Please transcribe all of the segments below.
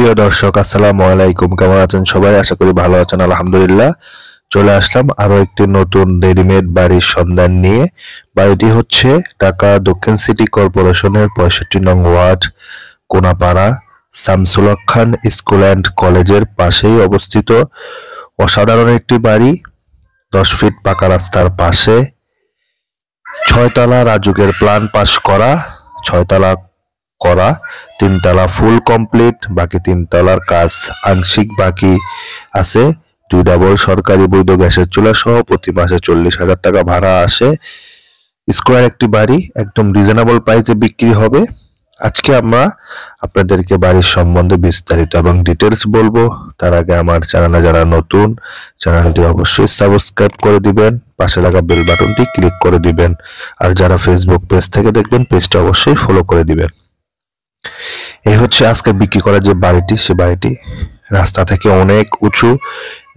প্রিয় দর্শক, আসসালামু আলাইকুম। কেমন আছেন সবাই? আশা করি ভালো আছেন। আলহামদুলিল্লাহ। চলে আসলাম আরো একটি নতুন রেডিমেড বাড়ির সন্ধান নিয়ে। বাড়িটি হচ্ছে ঢাকা দক্ষিণ সিটি কর্পোরেশনের 65 নং ward, Konapara, Shamsul Haque Khan school and কলেজের পাশেই অবস্থিত। অসাধারণ একটি বাড়ি, 10 ফিট পাকা রাস্তার পাশে, 6 তলা রাজুকের প্ল্যান পাস করা, 6 তলা করা, 3 তলা ফুল কমপ্লিট, বাকি 3 তলার কাজ আংশিক বাকি আছে। 2 ডাবল সরকারি বৈধ গ্যাসের চুলা সহ প্রতি মাসে 40,000 টাকা ভাড়া আসে। স্কোয়ার একটি বাড়ি, একদম রিজনেবল প্রাইসে বিক্রি হবে। আজকে আমরা আপনাদেরকে বাড়ির সম্বন্ধে বিস্তারিত এবং ডিটেলস বলবো। তার আগে আমার চ্যানেলে যারা নতুন, চ্যানেলটি অবশ্যই সাবস্ক্রাইব করে দিবেন, পাশে লাগা বেল বাটনটি ক্লিক করে দিবেন। আর যারা ফেসবুক পেজ থেকে দেখবেন, পেজটা অবশ্যই ফলো করে দিবেন। এই হচ্ছে আজকে বিক্রি করা যে বাড়িটি, সে বাড়িটি রাস্তা থেকে অনেক উঁচু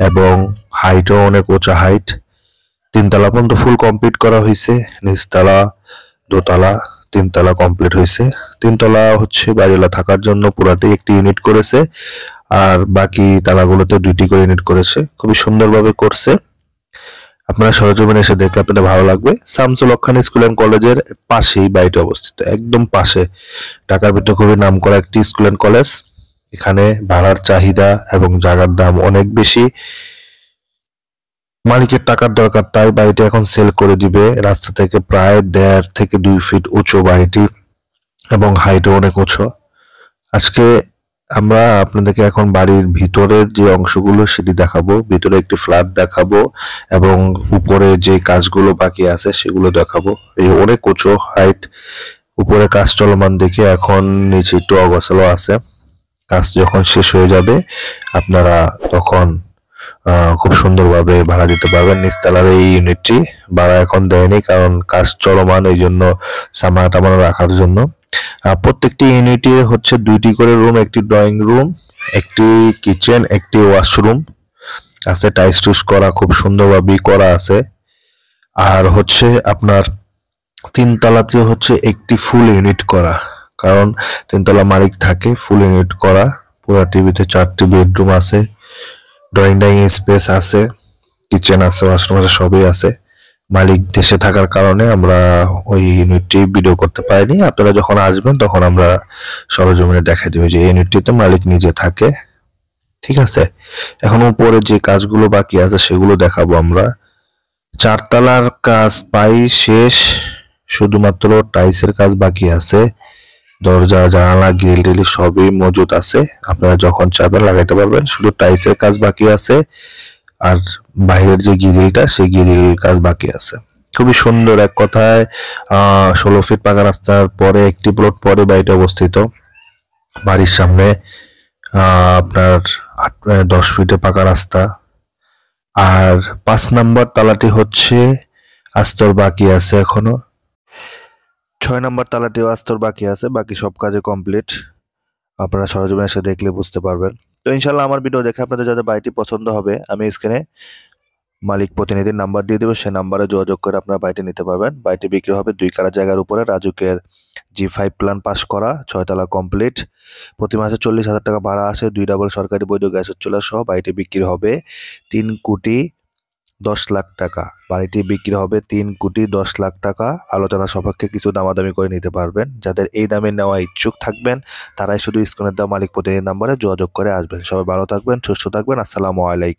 এবং হাইটও অনেক উঁচা হাইট। 3 তলা পর্যন্ত ফুল কমপ্লিট করা হয়েছে, নিচতলা, দোতলা, 3 তলা কমপ্লিট হয়েছে। 3 তলা হচ্ছে বাড়িওয়ালা থাকার জন্য পুরাটি একটি ইউনিট করেছে, আর বাকি তালাগুলোতে 2টি করে ইউনিট করেছে। খুবই সুন্দরভাবে করছে। আপনারা সরজমিনে এসে দেখলে আপনাদের ভালো লাগবে। শামসুল হক খান স্কুল অ্যান্ড কলেজের পাশেই বাড়িটি অবস্থিত, একদম পাশে। ঢাকার ভিতরে খুবই নামকরা একটি স্কুল অ্যান্ড কলেজ। এখানে ভাড়ার চাহিদা এবং জায়গার দাম অনেক বেশি। মালিকের টাকার দরকার, তাই বাড়িটি এখন সেল করে দিবে। রাস্তা থেকে প্রায় 1.5 থেকে 2 ফিট উঁচু বাড়িটি এবং হাইটও অনেক উঁচু। আজকে আমরা আপনাদেরকে এখন বাড়ির ভিতরের যে অংশগুলো সেটি দেখাবো, ভিতরে একটি ফ্ল্যাট দেখাবো এবং উপরে যে কাজগুলো বাকি আছে সেগুলো দেখাবো। এই অনেক উঁচু হাইট, উপরে কাজ চলমান দেখে এখন নিচে একটু অগোছালো আছে। কাজ যখন শেষ হয়ে যাবে আপনারা তখন খুব সুন্দরভাবে ভাড়া দিতে পারবেন। নিচতলার এই ইউনিটটি ভাড়া এখন দেয়নি, কারণ কাজ চলমান, এই জন্য সামান টামান রাখার জন্য। প্রত্যেকটি ইউনিটে হচ্ছে 2টি করে রুম, একটি ড্রয়িং রুম, একটি কিচেন, একটি ওয়াশরুম আছে। টাইলস টুস করা, খুব সুন্দরভাবে করা আছে। আর হচ্ছে আপনার 3 তলাতে হচ্ছে একটি ফুল ইউনিট করা, কারণ 3 তলা মালিক থাকে। ফুল ইউনিট করা, পুরো টিভিতে 4টি বেডরুম আছে, ড্রয়িং ডাইনিং স্পেস আছে, কিচেন আছে, ওয়াশরুম আছে, সবই আছে। মালিক দেশে থাকার কারণে আমরা ওই ইউনিটটি ভিডিও করতে পারিনি। আপনারা যখন আসবেন তখন আমরা সরজমিনে দেখাই দেব যে এই ইউনিটটিতে মালিক নিজে থাকে। ঠিক আছে, এখন উপরে যে কাজগুলো বাকি আছে সেগুলো দেখাবো আমরা। 4 তলার কাজ প্রায় শেষ, শুধুমাত্র টাইলসের কাজ বাকি আছে। দরজা, জানালা, গ্রিল টিল সবই মজুদ আছে, আপনারা যখন চাইবেন লাগাইতে পারবেন। শুধু টাইলসের কাজ বাকি আছে, আর বাইরের যে গ্রিলটা, সেই গ্রিল কাজ বাকি আছে। খুবই সুন্দর, এক কথায় 16 ফিট পাকা রাস্তার পরে, একটি প্লট পরে বাড়িটা অবস্থিত। বাড়ির সামনে আপনার 10 ফিটে পাকা রাস্তা। আর 5 নম্বর তালাটি হচ্ছে আস্তর বাকি আছে এখনো। 6 নম্বর তালাটিও আস্তর বাকি আছে, বাকি সব কাজে কমপ্লিট। আপনারা সরজমিনে এসে দেখলে বুঝতে পারবেন। তো ইনশাল্লাহ আমার ভিডিও দেখে আপনাদের যাদের বাড়িটি পছন্দ হবে, আমি স্ক্রিনে মালিক প্রতিনিধির নাম্বার দিয়ে দেবো, সেই নাম্বারে যোগাযোগ করে আপনারা বাড়িটি নিতে পারবেন। বাড়িটি বিক্রি হবে 2 কাঠা জায়গার উপরে, রাজুকের G5 প্ল্যান পাস করা, 6 তলা কমপ্লিট, প্রতি মাসে 40,000 টাকা ভাড়া আসে। 2 ডাবল সরকারি বৈধ গ্যাসের চুলা সহ বাড়িটি বিক্রি হবে 3,10,00,000 টাকা। বাড়িটি বিক্রি হবে 3,10,00,000 টাকা। আলোচনা সাপেক্ষে কিছু দামাদামি করে নিতে পারবেন। যাদের এই দামে নেওয়া ইচ্ছুক থাকবেন তারাই শুধু স্ক্রিনের দেওয়া মালিক প্রতিনিধির নাম্বারে যোগাযোগ করে আসবেন। সবাই ভালো থাকবেন, সুস্থ থাকবেন। আসসালামু আলাইকুম।